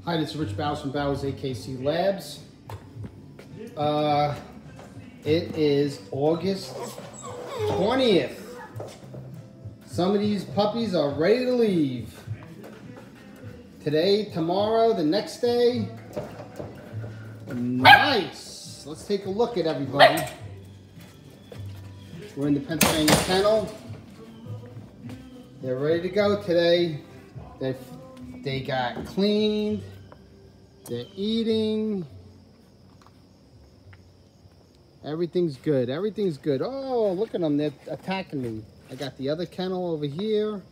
Hi, this is Rich Bowers from Bowers AKC Labs. It is August 20th. Some of these puppies are ready to leave. Today, tomorrow, the next day. Nice. Let's take a look at everybody. We're in the Pennsylvania Kennel. They're ready to go today. They got cleaned. They're eating. Everything's good. Everything's good. Oh, look at them. They're attacking me. I got the other kennel over here.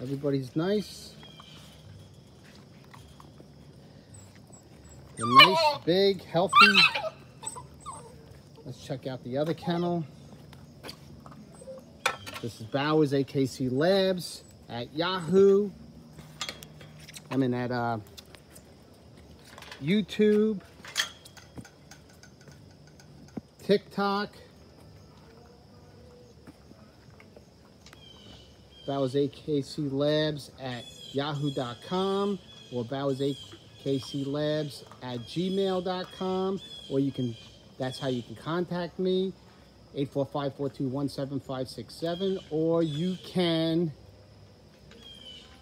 Everybody's nice. They're nice, big, healthy. Let's check out the other kennel. This is Bowers AKC Labs at Yahoo. I mean at YouTube, TikTok, Bowers AKC Labs at yahoo.com or Bowers AKC Labs at gmail.com, or you can, that's how you can contact me, 845-421-7567, or you can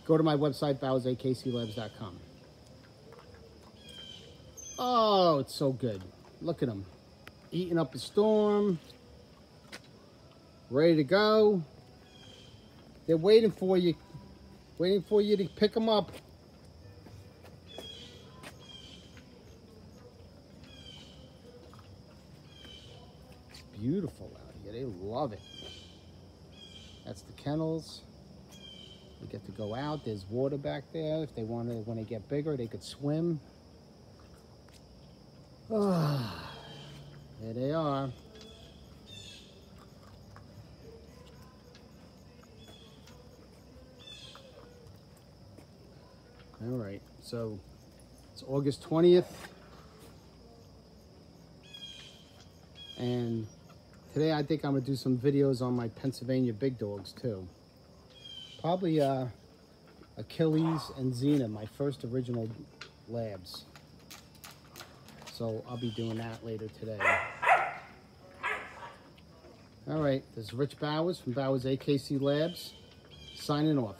go to my website, bowersaKCLabs.com. Oh, it's so good. Look at them. Eating up a storm. Ready to go. They're waiting for you. Waiting for you to pick them up. It's beautiful out here. They love it. That's the kennels. They get to go out. There's water back there. If they want to, when they get bigger, they could swim. Oh, there they are. All right, so it's August 20th. And today I think I'm gonna do some videos on my Pennsylvania big dogs too. Probably Achilles and Xena, my first original labs. So I'll be doing that later today. All right, this is Rich Bowers from Bowers AKC Labs, signing off.